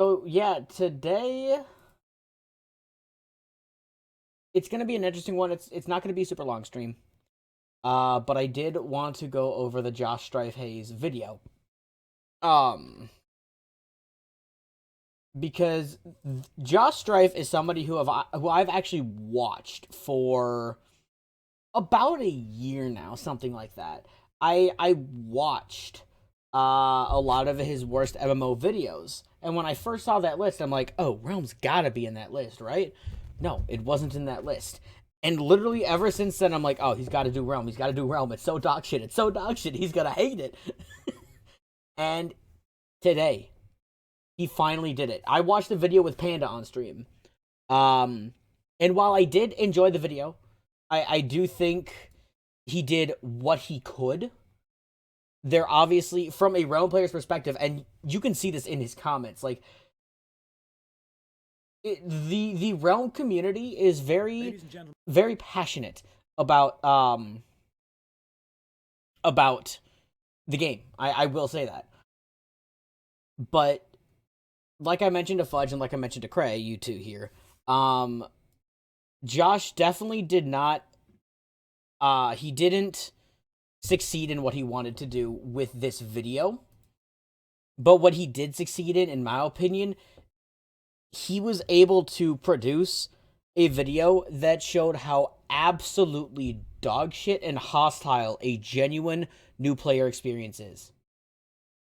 So yeah, today it's gonna be an interesting one. It's not gonna be a super long stream. But I did want to go over the Josh Strife Hayes video. Um, because Josh Strife is somebody who I've actually watched for about a year now, something like that. I watched a lot of his worst MMO videos, and when I first saw that list, I'm like, oh, Realm's gotta be in that list, right? No, it wasn't in that list. And literally ever since then, I'm like, oh, he's got to do Realm. He's got to do Realm. It's so dog shit. It's so dog shit. He's gonna hate it. And today, he finally did it. I watched the video with Panda on stream. Um, and while I did enjoy the video, I do think he did what he could. There obviously, from a Realm player's perspective, and you can see this in his comments, like the Realm community is very passionate about the game. I will say that. But like I mentioned to Fudge and like I mentioned to Cray, you two here, um, Josh definitely did not. He didn't succeed in what he wanted to do with this video. But what he did succeed in my opinion, he was able to produce a video that showed how absolutely dogshit and hostile a genuine new player experience is.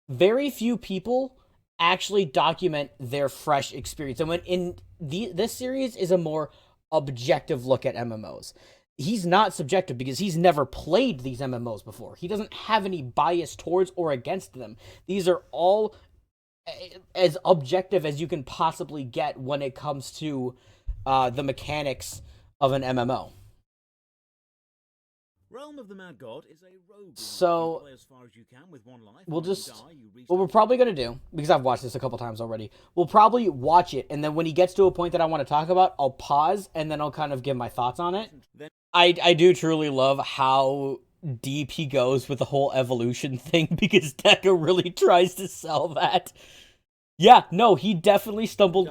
Very few people actually document their fresh experience. And when this series is a more objective look at MMOs. He's not subjective because he's never played these MMOs before. He doesn't have any bias towards or against them. These are all as objective as you can possibly get when it comes to the mechanics of an MMO. Realm of the Mad God is a rogue. So play as far as you can with one life. we'll just what we're probably gonna do, because I've watched this a couple times already, we'll probably watch it, and then when he gets to a point that I want to talk about, I'll pause and then I'll kind of give my thoughts on it. I do truly love how deep he goes with the whole evolution thing because Deca really tries to sell that. Yeah, no, he definitely stumbled.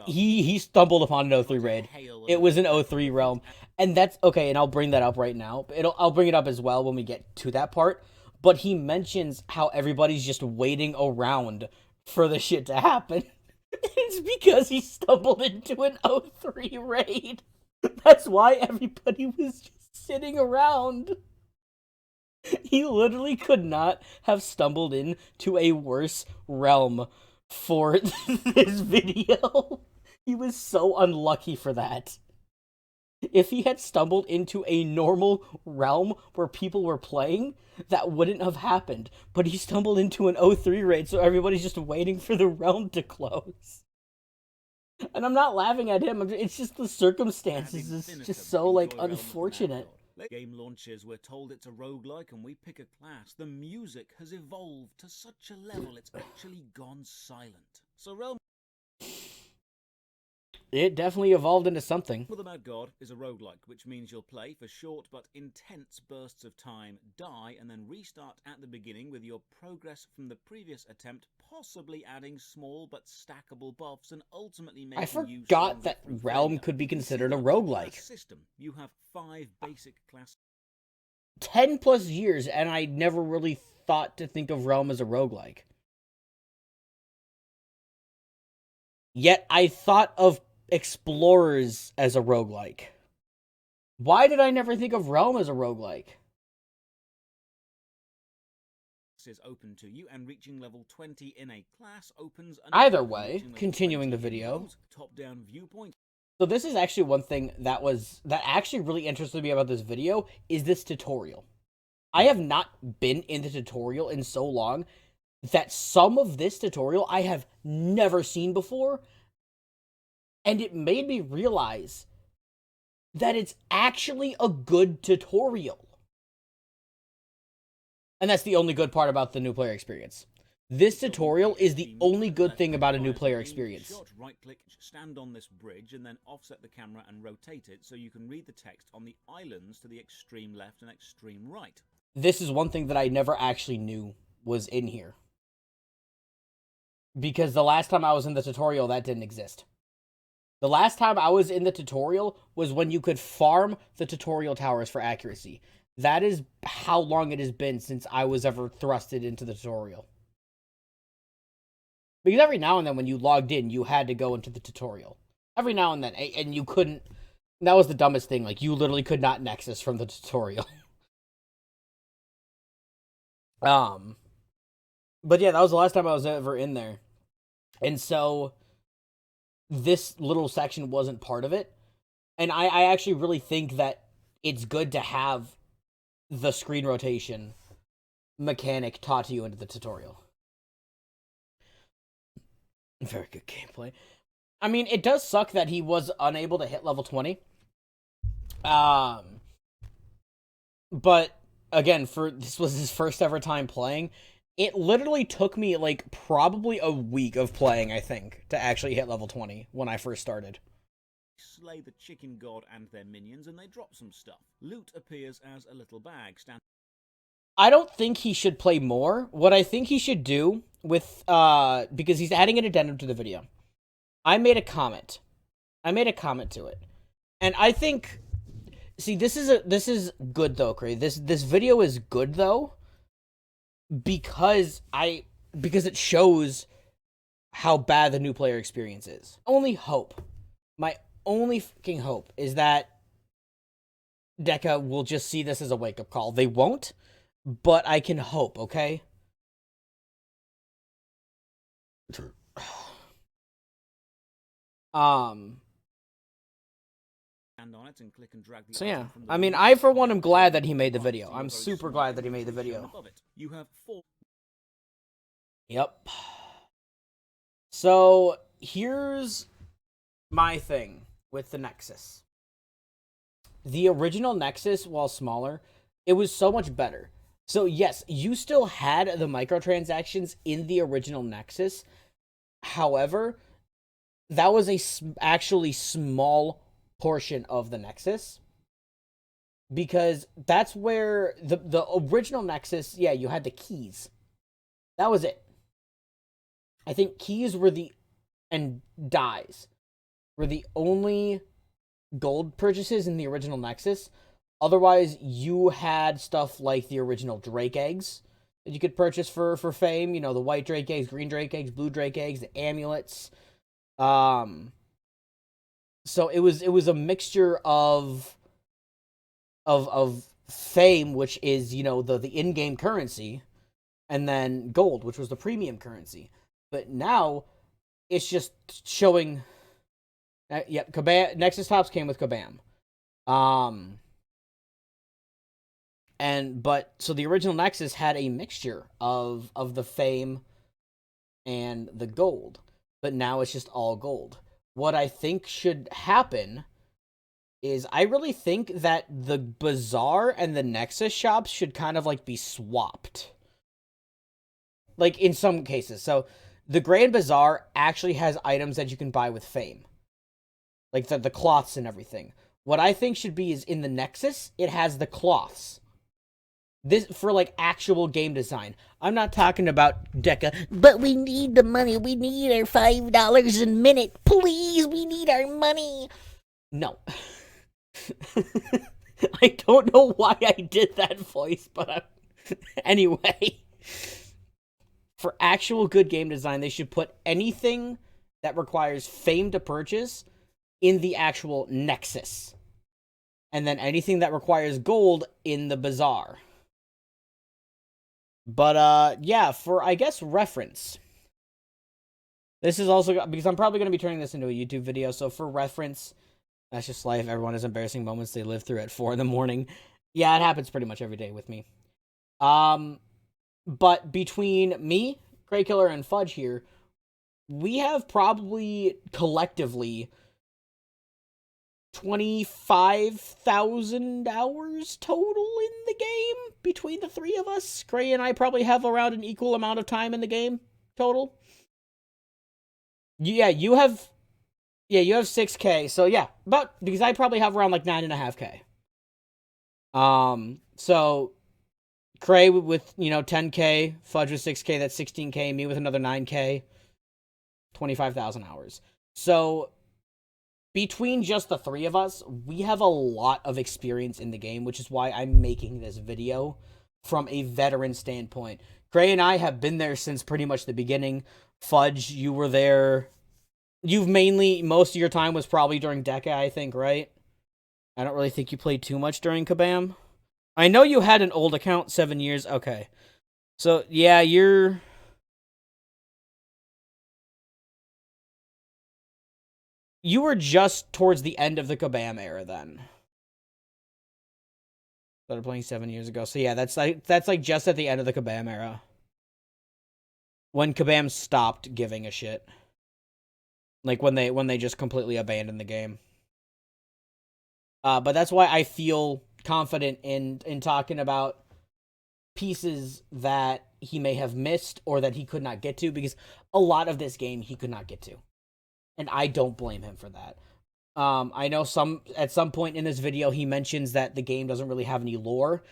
He stumbled upon an O3 raid. It was an O3 realm, and that's okay. And I'll bring that up right now. I'll bring it up as well when we get to that part. But he mentions how everybody's just waiting around for the shit to happen. It's because he stumbled into an O3 raid. That's why everybody was just sitting around. He literally could not have stumbled into a worse realm for this video. He was so unlucky for that. If he had stumbled into a normal realm where people were playing, that wouldn't have happened. But he stumbled into an O3 raid, so everybody's just waiting for the realm to close. And I'm not laughing at him. It's just the circumstances. It's just so, like, unfortunate. Game launches, we're told it's a roguelike and we pick a class. The music has evolved to such a level it's actually gone silent. So Realm It definitely evolved into something. of the Mad God is a roguelike, which means you'll play for short but intense bursts of time, die, and then restart at the beginning with your progress from the previous attempt, possibly adding small but stackable buffs and ultimately making I forgot that Realm could be considered a roguelike. System. You have 5 basic classes. 10 plus years, and I never really thought to think of Realm as a roguelike. Yet I thought of Explorers as a roguelike. Why did I never think of Realm as a roguelike? Is open to you, and reaching level 20 in a class opens either way, continuing the video. Top-down viewpoint. So this is actually one thing that actually really interested me about this video is this tutorial. I have not been in the tutorial in so long that some of this tutorial I have never seen before. And it made me realize that it's actually a good tutorial. And that's the only good part about the new player experience. This tutorial is the only good thing about a new player experience. Right-click, stand on this bridge, and then offset the camera and rotate it so you can read the text on the islands to the extreme left and extreme right. This is one thing that I never actually knew was in here. Because the last time I was in the tutorial, that didn't exist. The last time I was in the tutorial was when you could farm the tutorial towers for accuracy. That is how long it has been since I was ever thrusted into the tutorial. Because every now and then when you logged in, you had to go into the tutorial. Every now and then. And you couldn't... That was the dumbest thing. Like, you literally could not Nexus from the tutorial. But yeah, that was the last time I was ever in there. And so... this little section wasn't part of it. And I actually really think that it's good to have the screen rotation mechanic taught to you into the tutorial. Very good gameplay. I mean, it does suck that he was unable to hit level 20. But again, this was his first ever time playing. It literally took me, like, probably a week of playing, I think, to actually hit level 20 when I first started. Slay the chicken god and their minions, and they drop some stuff. Loot appears as a little bag. I don't think he should play more. What I think he should do with, because he's adding an addendum to the video. I made a comment to it. And I think, see, this is good, though, Cray. This video is good, though, because it shows how bad the new player experience is. My only fucking hope is that Deca will just see this as a wake-up call. They won't, but I can hope, okay? So yeah, I mean, I for one am glad that he made the video. I'm super glad that he made the video. You have 4. Yep. So here's my thing with the Nexus. The original Nexus, while smaller, it was so much better. So yes, you still had the microtransactions in the original Nexus. However, that was a actually small portion of the Nexus. Because that's where the original Nexus, yeah, you had the keys. That was it. I think keys were and dyes were the only gold purchases in the original Nexus. Otherwise, you had stuff like the original Drake eggs that you could purchase for fame. You know, the white Drake eggs, green Drake eggs, blue Drake eggs, the amulets. So it was a mixture of fame, which is, you know, the in-game currency, and then gold, which was the premium currency. But now it's just showing. Yep, Kabam. Nexus Tops came with Kabam. So the original Nexus had a mixture of the fame and the gold, but now it's just all gold. What I think should happen is I really think that the Bazaar and the Nexus shops should kind of like be swapped. Like in some cases. So the Grand Bazaar actually has items that you can buy with fame. Like the cloths and everything. What I think should be is in the Nexus, it has the cloths. This for like actual game design. I'm not talking about Deca, but we need the money. We need our $5 a minute. Please, we need our money. No. I don't know why I did that voice, but anyway. For actual good game design, they should put anything that requires fame to purchase in the actual Nexus. And then anything that requires gold in the Bazaar. But, yeah, for, I guess, reference. This is also, because I'm probably going to be turning this into a YouTube video, so for reference, that's just life. Everyone has embarrassing moments they live through at 4 in the morning. Yeah, it happens pretty much every day with me. But between me, Grey Killer, and Fudge here, we have probably collectively 25,000 hours total in the game between the three of us. Gray and I probably have around an equal amount of time in the game total. Yeah, you have 6K. So yeah, because I probably have around like 9.5K. So Cray with 10K, Fudge with 6K, that's 16K, me with another 9K. 25,000 hours. So between just the three of us, we have a lot of experience in the game, which is why I'm making this video from a veteran standpoint. Gray and I have been there since pretty much the beginning. Fudge, you were there. You've mainly, most of your time was probably during Deca, I think, right? I don't really think you played too much during Kabam. I know you had an old account, 7 years. Okay. So, yeah, you were just towards the end of the Kabam era then. Started playing 7 years ago. So yeah, that's like just at the end of the Kabam era. When Kabam stopped giving a shit. Like when they just completely abandoned the game. But that's why I feel confident in talking about pieces that he may have missed or that he could not get to, because a lot of this game he could not get to. And I don't blame him for that. I know at some point in this video he mentions that the game doesn't really have any lore.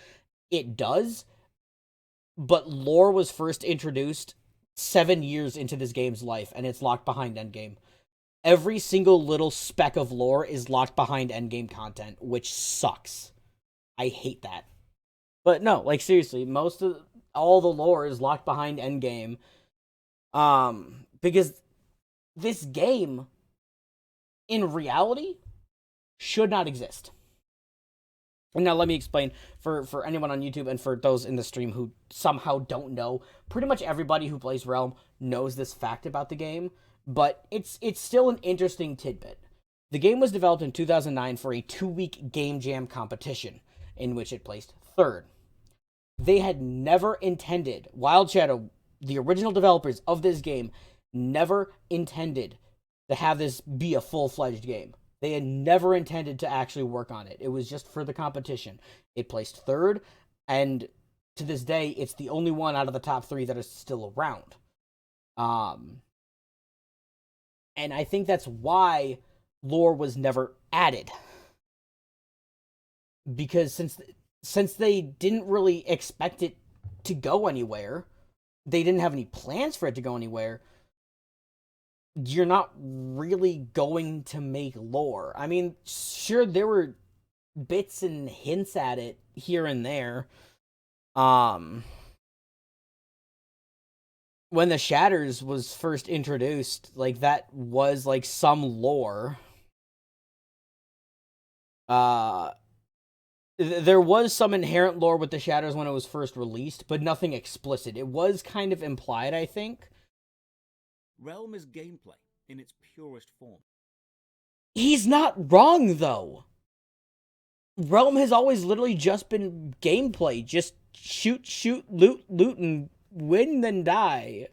It does, but lore was first introduced 7 years into this game's life, and it's locked behind endgame. Every single little speck of lore is locked behind endgame content, which sucks. I hate that. But no, like seriously, all the lore is locked behind endgame. Because this game, in reality, should not exist. And now let me explain for anyone on YouTube and for those in the stream who somehow don't know. Pretty much everybody who plays Realm knows this fact about the game, but it's still an interesting tidbit. The game was developed in 2009 for a 2-week game jam competition, in which it placed third. They had never intended, Wild Shadow, the original developers of this game, never intended to have this be a full-fledged game. They had never intended to actually work on it. It was just for the competition. It placed third, and to this day, it's the only one out of the top 3 that is still around. And I think that's why lore was never added. Because since they didn't really expect it to go anywhere, they didn't have any plans for it to go anywhere, you're not really going to make lore. I mean, sure, there were bits and hints at it here and there. When the Shatters was first introduced, like, that was, like, some lore. There was some inherent lore with the Shatters when it was first released, but nothing explicit. It was kind of implied, I think. Realm is gameplay in its purest form. He's not wrong, though. Realm has always literally just been gameplay. Just shoot, loot, and win, then die.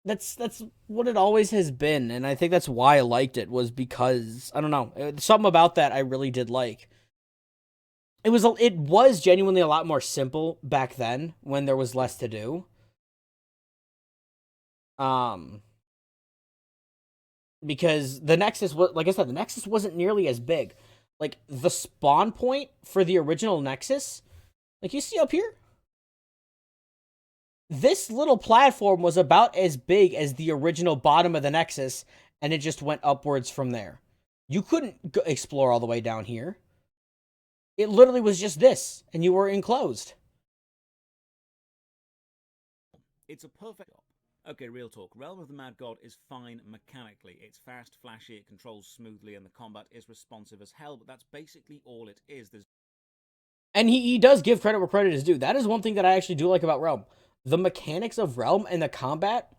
That's what it always has been, and I think that's why I liked it, was because, I don't know, something about that I really did like. It was genuinely a lot more simple back then, when there was less to do. Because the Nexus was, like I said, the Nexus wasn't nearly as big. Like, the spawn point for the original Nexus, like, you see up here? This little platform was about as big as the original bottom of the Nexus, and it just went upwards from there. You couldn't explore all the way down here. It literally was just this, and you were enclosed. It's a perfect... Okay, real talk. Realm of the Mad God is fine mechanically. It's fast, flashy, it controls smoothly, and the combat is responsive as hell, but that's basically all it is. And he does give credit where credit is due. That is one thing that I actually do like about Realm. The mechanics of Realm and the combat,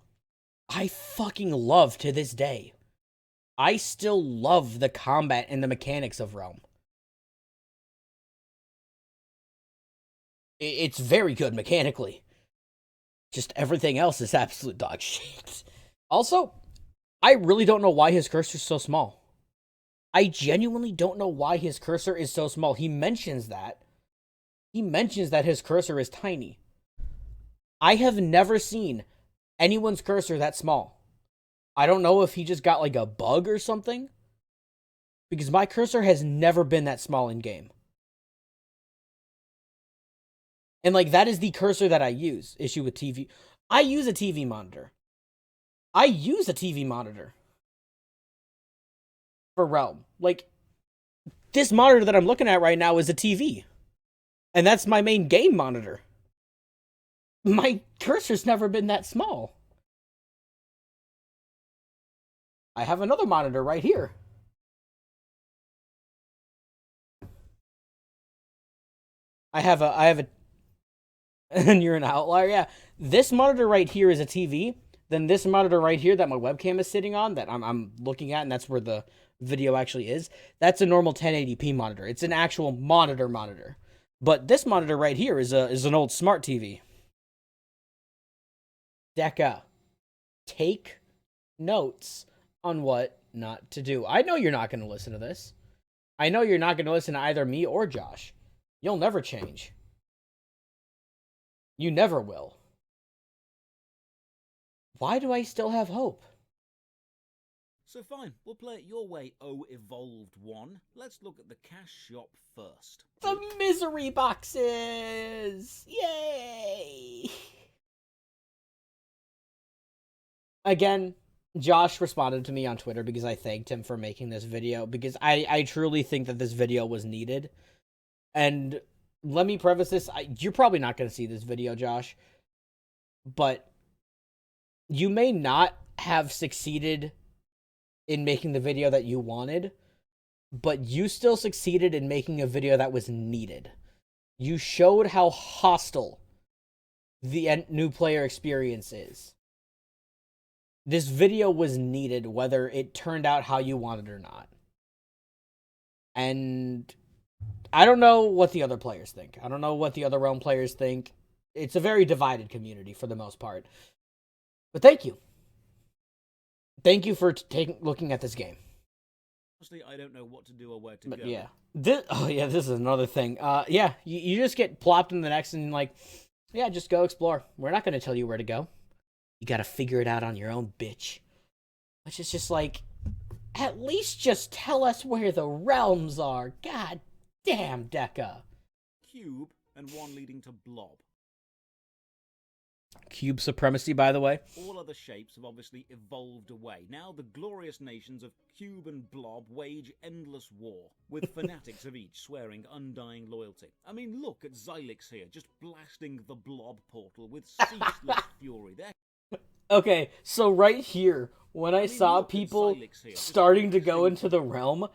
I fucking love to this day. I still love the combat and the mechanics of Realm. It's very good mechanically. Just everything else is absolute dog shit. Also, I really don't know why his cursor is so small. I genuinely don't know why his cursor is so small. He mentions that. He mentions that his cursor is tiny. I have never seen anyone's cursor that small. I don't know if he just got like a bug or something, because my cursor has never been that small in game. And like, that is the cursor that I use. Issue with TV. I use a TV monitor. I use a TV monitor for Realm. Like, this monitor that I'm looking at right now is a TV. And that's my main game monitor. My cursor's never been that small. I have another monitor right here. I have a, and you're an outlier, yeah. This monitor right here is a TV. Then this monitor right here that my webcam is sitting on, that I'm looking at, and that's where the video actually is, that's a normal 1080p monitor. It's an actual monitor. But this monitor right here is an old smart TV. Deca, take notes on what not to do. I know you're not going to listen to this. I know you're not going to listen to either me or Josh. You'll never change. You never will. Why do I still have hope? So fine, we'll play it your way, oh Evolved One. Let's look at the cash shop first. The misery boxes! Yay! Again, Josh responded to me on Twitter because I thanked him for making this video, because I truly think that this video was needed. And let me preface this, you're probably not going to see this video, Josh, but you may not have succeeded in making the video that you wanted, but you still succeeded in making a video that was needed. You showed how hostile the new player experience is. This video was needed, whether it turned out how you wanted or not. And I don't know what the other players think. I don't know what the other Realm players think. It's a very divided community for the most part. But thank you. Thank you for looking at this game. Honestly, I don't know what to do or where to But go. yeah. This is another thing. Yeah, you just get plopped in the next and like, yeah, just go explore. We're not going to tell you where to go. You got to figure it out on your own, bitch. Which is just like, at least just tell us where the realms are. God damn, Deca. Cube and one leading to Blob. Cube supremacy, by the way. All other shapes have obviously evolved away. Now the glorious nations of Cube and Blob wage endless war, with fanatics of each swearing undying loyalty. I mean, look at Xylix here, just blasting the Blob portal with ceaseless fury. Okay, so right here, when I saw people starting to go into the realm,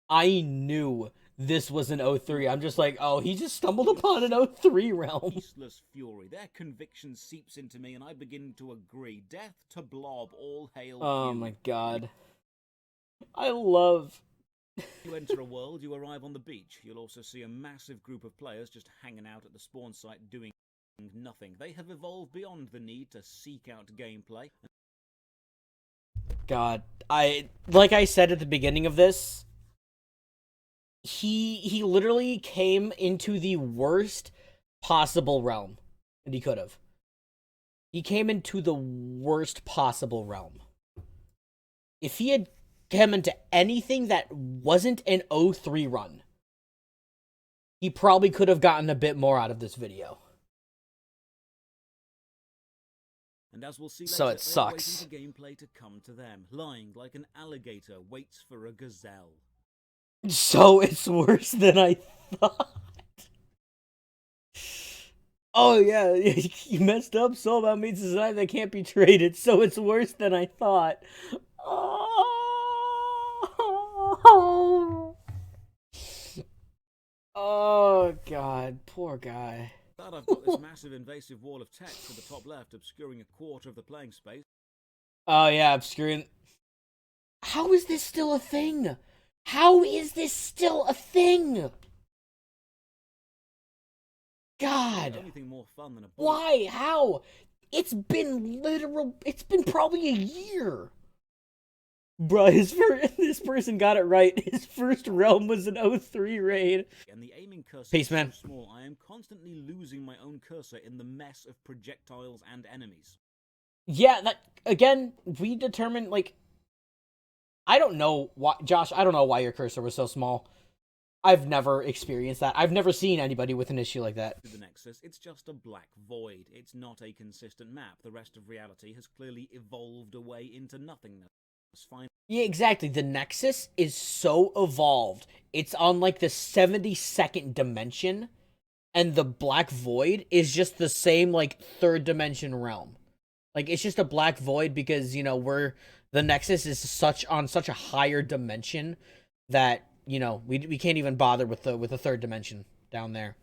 I knew this was an 03. I'm just like, oh, he just stumbled upon an 03 realm. Ceaseless fury. Their conviction seeps into me, and I begin to agree. Death to Blob, all hail. Oh my god. I love... You enter a world, you arrive on the beach. You'll also see a massive group of players just hanging out at the spawn site doing nothing. They have evolved beyond the need to seek out gameplay. God, like I said at the beginning of this, he literally came into the worst possible realm that he could have. He came into the worst possible realm. If he had come into anything that wasn't an 03 run, he probably could have gotten a bit more out of this video. And as we'll see later, so it sucks. They are waiting for gameplay to come to them, lying like an alligator waits for a gazelle. So it's worse than I thought. Oh yeah, you messed up. So about means design that can't be traded. So it's worse than I thought. Oh god, poor guy. But I've got this massive invasive wall of text at the top left, obscuring a quarter of the playing space. Oh yeah, obscuring. How is this still a thing? How is this still a thing? God. Anything more fun than a why? How? It's been probably a year. Bruh, this person got it right. His first realm was an 03 raid. And the aiming cursor Peace, man. is so small, I am constantly losing my own cursor in the mess of projectiles and enemies. Yeah, that again, we determined, like, I don't know why, Josh, I don't know why your cursor was so small. I've never experienced that. I've never seen anybody with an issue like that. The Nexus, it's just a black void. It's not a consistent map. The rest of reality has clearly evolved away into nothingness. Yeah, exactly. The Nexus is so evolved. It's on like the 72nd dimension, and the black void is just the same like third dimension realm. Like it's just a black void because, you know, the Nexus is such a higher dimension that, you know, we can't even bother with the third dimension down there.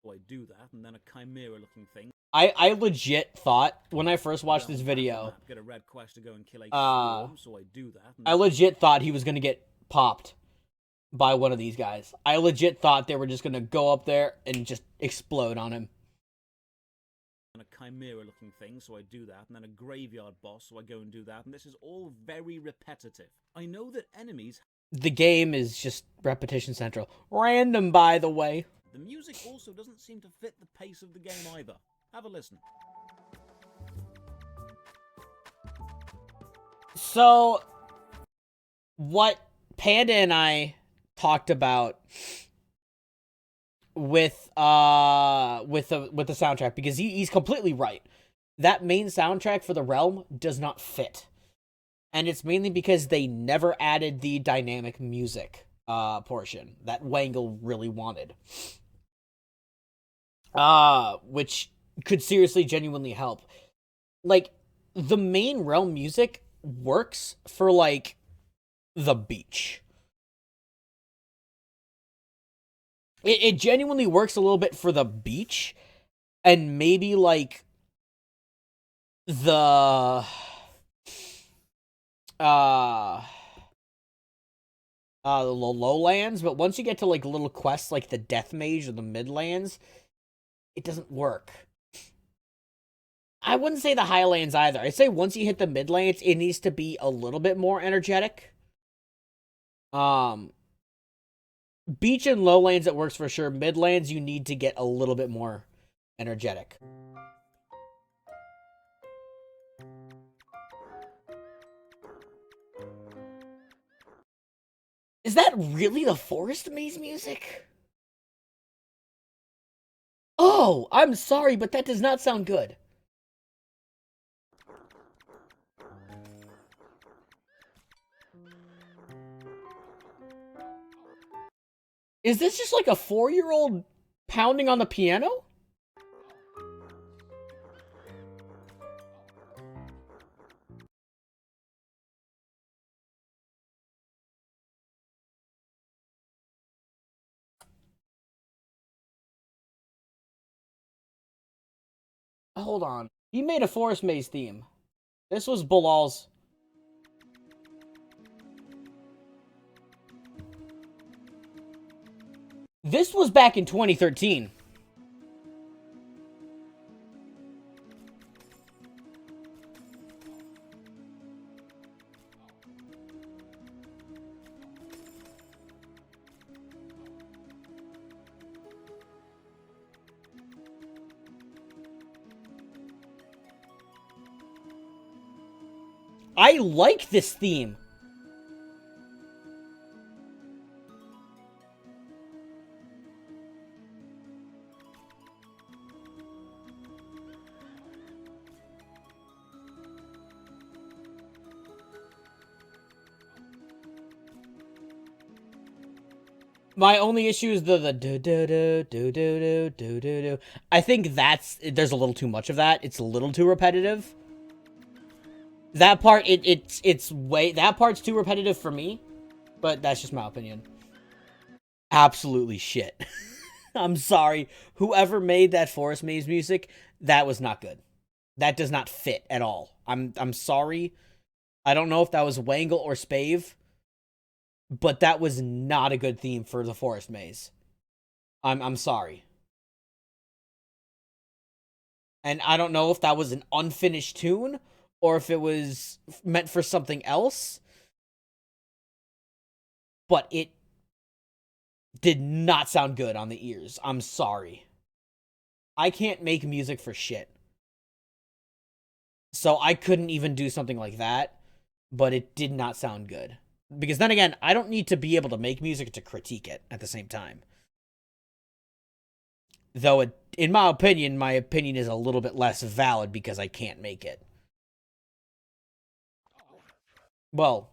So I do that, and then a chimera looking thing. I legit thought when I first watched this video, get a red quest to go and kill a swarm, so I do that. I legit thought he was gonna get popped by one of these guys. I legit thought they were just gonna go up there and just explode on him. And a chimera looking thing, so I do that, and then a graveyard boss, so I go and do that, and this is all very repetitive. I know that enemies... The game is just repetition central. Random, by the way. The music also doesn't seem to fit the pace of the game either. Have a listen. So, what Panda and I talked about with the soundtrack, because he's completely right. That main soundtrack for the Realm does not fit. And it's mainly because they never added the dynamic music portion that Wangle really wanted. Which could seriously, genuinely help. Like, the main Realm music works for, like, the beach. It genuinely works a little bit for the beach, and maybe, like, the lowlands, but once you get to, like, little quests like the Death Mage or the Midlands, it doesn't work. I wouldn't say the Highlands either. I'd say once you hit the Midlands, it needs to be a little bit more energetic. Beach and lowlands, it works for sure. Midlands, you need to get a little bit more energetic. Is that really the Forest Maze music? Oh, I'm sorry, but that does not sound good. Is this just like a 4-year-old pounding on the piano? Hold on. He made a Forest Maze theme. This was Bilal's. This was back in 2013. I like this theme. My only issue is the do do do do do do do do. I think there's a little too much of that. It's a little too repetitive. That part, that part's too repetitive for me, but that's just my opinion. Absolutely shit. I'm sorry. Whoever made that Forest Maze music, that was not good. That does not fit at all. I'm sorry. I don't know if that was Wangle or Spave, but that was not a good theme for the Forest Maze. I'm sorry. And I don't know if that was an unfinished tune or if it was meant for something else, but it did not sound good on the ears. I'm sorry. I can't make music for shit. So I couldn't even do something like that, but it did not sound good. Because then again, I don't need to be able to make music to critique it at the same time. Though, in my opinion is a little bit less valid because I can't make it. Well,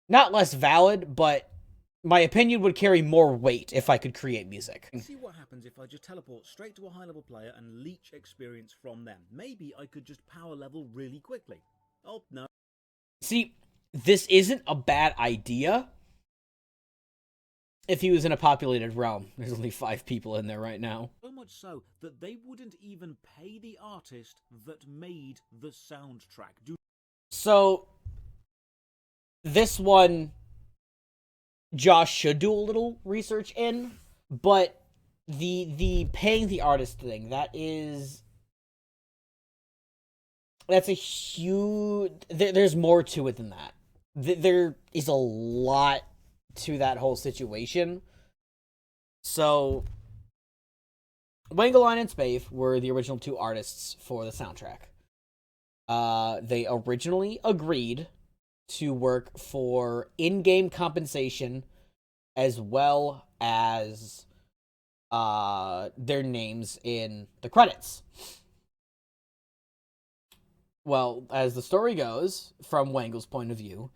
not less valid, but my opinion would carry more weight if I could create music. See what happens if I just teleport straight to a high-level player and leech experience from them. Maybe I could just power level really quickly. Oh, no. See, this isn't a bad idea if he was in a populated realm. There's only 5 people in there right now. So much so that they wouldn't even pay the artist that made the soundtrack. So, this one, Josh should do a little research in, but the paying the artist thing, that's a huge... There's more to it than that. There is a lot to that whole situation. So, Wangeline and Spave were the original 2 artists for the soundtrack. They originally agreed to work for in-game compensation as well as their names in the credits. Well, as the story goes, from Wangle's point of view,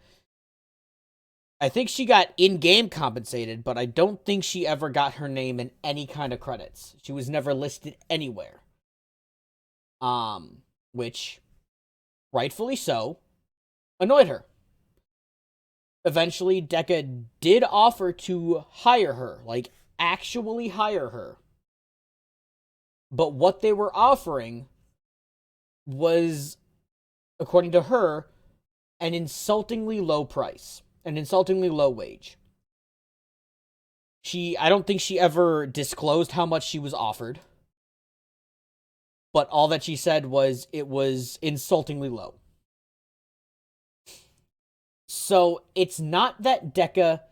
I think she got in-game compensated, but I don't think she ever got her name in any kind of credits. She was never listed anywhere. Which, rightfully so, annoyed her. Eventually, Decca did offer to hire her, like, actually hire her. But what they were offering was, according to her, an insultingly low price, an insultingly low wage. I don't think she ever disclosed how much she was offered, but all that she said was it was insultingly low. So it's not that Decca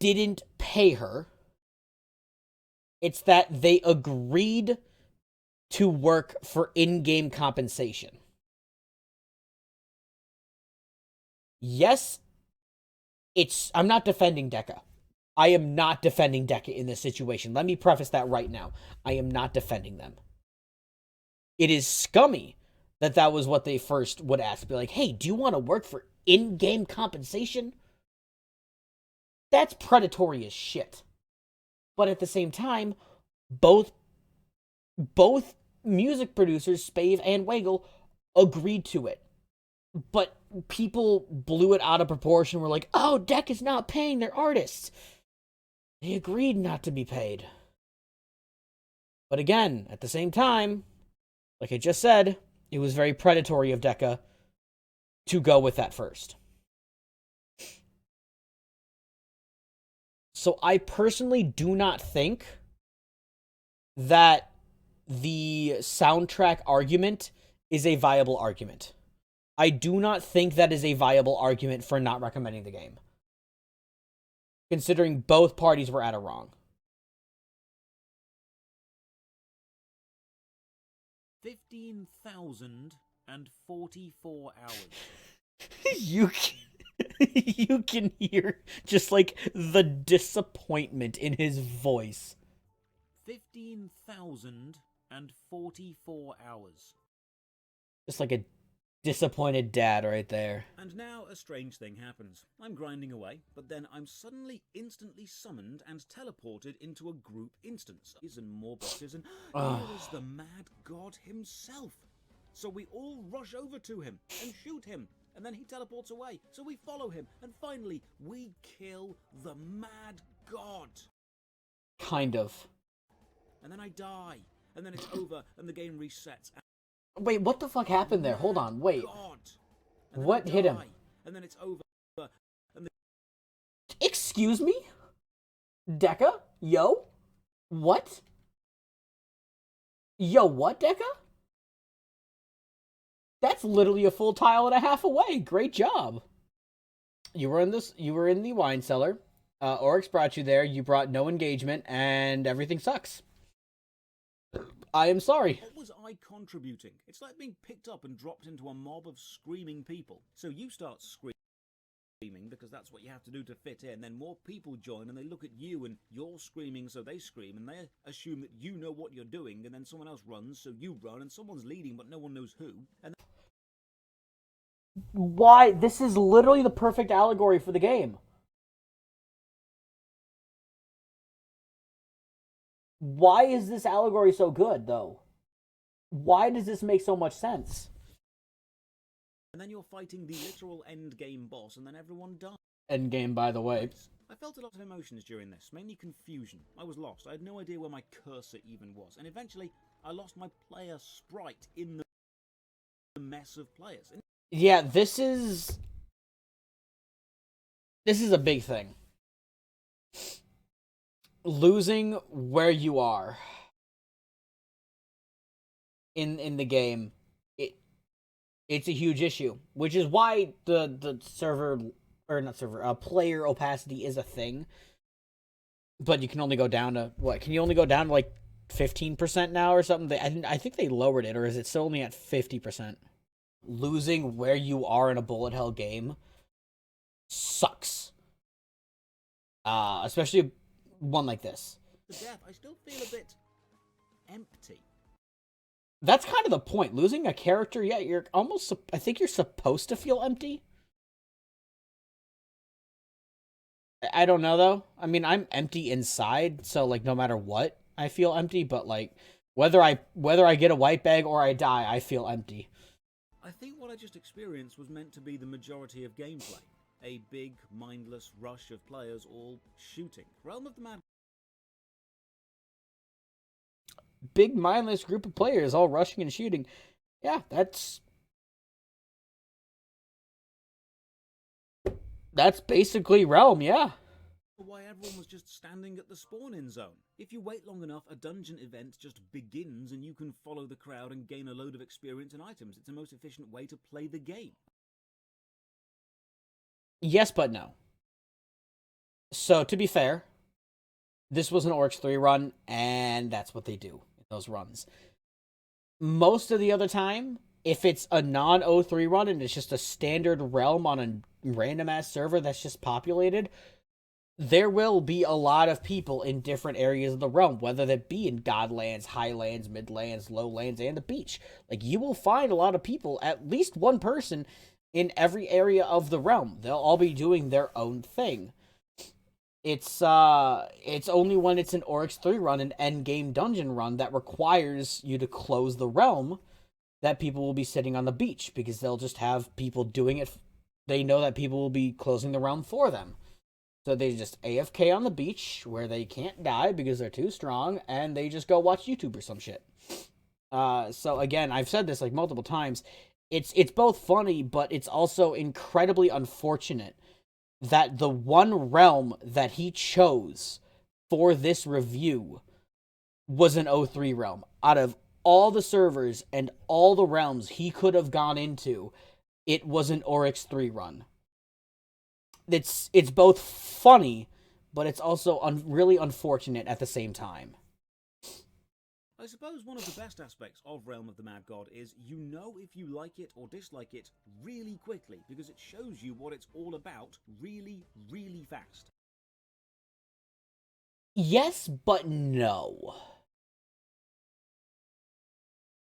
didn't pay her. It's that they agreed to work for in-game compensation. Yes, I'm not defending Decca. I am not defending Decca in this situation. Let me preface that right now. I am not defending them. It is scummy that was what they first would ask. Be like, hey, do you want to work for in-game compensation? That's predatory as shit. But at the same time, both music producers, Spave and Wangle, agreed to it. But people blew it out of proportion. Were like, oh, Deck is not paying their artists. They agreed not to be paid. But again, at the same time, like I just said, it was very predatory of Decca to go with that first. So I personally do not think that the soundtrack argument is a viable argument. I do not think that is a viable argument for not recommending the game, considering both parties were at it wrong. 15,044 hours. You can hear just like the disappointment in his voice. 15,044 hours. Just like a disappointed dad right there. And now a strange thing happens. I'm grinding away, but then I'm suddenly instantly summoned and teleported into a group instance. And more bosses, and here is the mad god himself. So we all rush over to him and shoot him, and then he teleports away. So we follow him, and finally we kill the mad god. Kind of. And then I die, and then it's over, and the game resets. Wait, what the fuck happened there? Hold on, wait. What hit him? And then it's over. And Excuse me? Decca? Yo? What? Yo, what, Decca? That's literally a full tile and a half away. Great job. You were in the wine cellar. Oryx brought you there. You brought no engagement, and everything sucks. I am sorry. What was I contributing? It's like being picked up and dropped into a mob of screaming people. So you start screaming. screaming because that's what you have to do to fit in. Then more people join and they look at you and you're screaming, so they scream and they assume that you know what you're doing, and then someone else runs, so you run, and someone's leading but no one knows who. And why? This is literally the perfect allegory for the game. Why is this allegory so good, though? Why does this make so much sense? and then you're fighting the literal end game boss, and then everyone dies. End game, by the way. I felt a lot of emotions during this, mainly confusion. I was lost. I had no idea where my cursor even was, and eventually I lost my player sprite in the mess of players. Yeah, this is a big thing. Losing where you are in the game, it's a huge issue, which is why the player opacity is a thing. But you can only go down to what? Can you only go down to like 15% now or something? I think they lowered it, or is it still only at 50%? Losing where you are in a bullet hell game sucks. Especially one like this. The death, I still feel a bit empty. That's kind of the point. Losing a character, yeah, you're almost... I think you're supposed to feel empty. I don't know, though. I mean, I'm empty inside, so, like, no matter what, I feel empty. But, like, whether I get a white bag or I die, I feel empty. I think what I just experienced was meant to be the majority of gameplay. A big, mindless rush of players all shooting. Realm of the Mad... Big, mindless group of players all rushing and shooting. Yeah, that's basically Realm, yeah. Why everyone was just standing at the spawn-in zone. If you wait long enough, a dungeon event just begins and you can follow the crowd and gain a load of experience and items. It's the most efficient way to play the game. Yes, but no. So, to be fair, this was an Oryx 3 run, and that's what they do in those runs. Most of the other time, if it's a non-O3 run and it's just a standard realm on a random-ass server that's just populated, there will be a lot of people in different areas of the realm, whether that be in Godlands, Highlands, Midlands, Lowlands, and the beach. Like, you will find a lot of people, at least one person, in every area of the realm. They'll all be doing their own thing. It's only when it's an Oryx 3 run, an endgame dungeon run, that requires you to close the realm, that people will be sitting on the beach, because they'll just have people doing it. They know that people will be closing the realm for them. So they just AFK on the beach, where they can't die because they're too strong, and they just go watch YouTube or some shit. So again, I've said this like multiple times, it's both funny, but it's also incredibly unfortunate that the one realm that he chose for this review was an O3 realm. Out of all the servers and all the realms he could have gone into, it was an Oryx 3 run. It's both funny, but it's also really unfortunate at the same time. I suppose one of the best aspects of Realm of the Mad God is you know if you like it or dislike it really quickly, because it shows you what it's all about really, really fast. Yes, but no.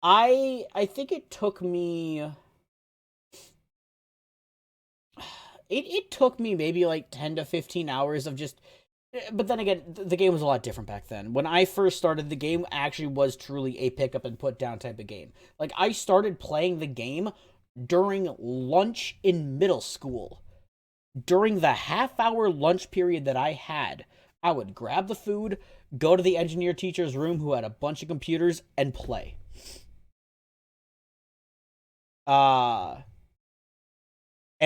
I think it took me... It took me maybe like 10 to 15 hours of just... But then again, the game was a lot different back then. When I first started, the game actually was truly a pick up and put down type of game. Like, I started playing the game during lunch in middle school. During the half-hour lunch period that I had, I would grab the food, go to the engineer teacher's room who had a bunch of computers, and play. And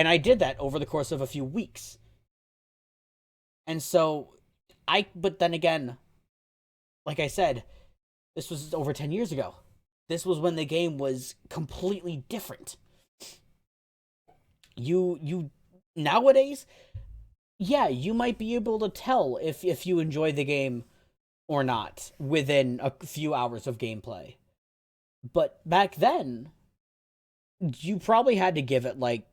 I did that over the course of a few weeks. And so, but then again, like I said, this was over 10 years ago. This was when the game was completely different. Nowadays, yeah, you might be able to tell if you enjoy the game or not within a few hours of gameplay. But back then, you probably had to give it like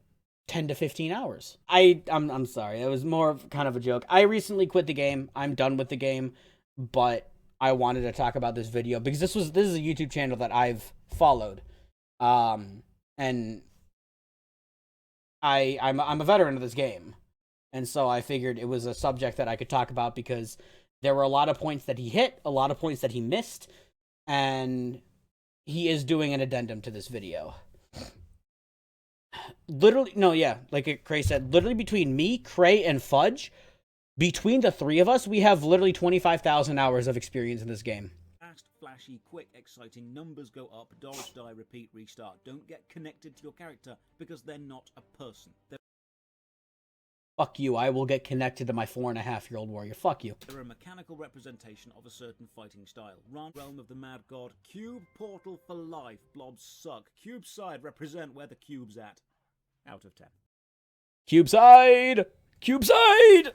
10 to 15 hours. I'm sorry. It was more of kind of a joke. I recently quit the game. I'm done with the game, but I wanted to talk about this video because this is a YouTube channel that I've followed. And I'm a veteran of this game. And so I figured it was a subject that I could talk about because there were a lot of points that he hit, a lot of points that he missed, and he is doing an addendum to this video. Literally, no, yeah, like Cray said, literally between me, Cray, and Fudge, between the three of us, we have literally 25,000 hours of experience in this game. Fast, flashy, quick, exciting, numbers go up, dodge, die, repeat, restart. Don't get connected to your character because they're not a person. Fuck you, I will get connected to my 4.5-year-old warrior. Fuck you. They're a mechanical representation of a certain fighting style. Run, realm of the mad god, cube, portal for life, blobs suck, cube side, represent where the cube's at. Out of 10. Cube side! Cube side!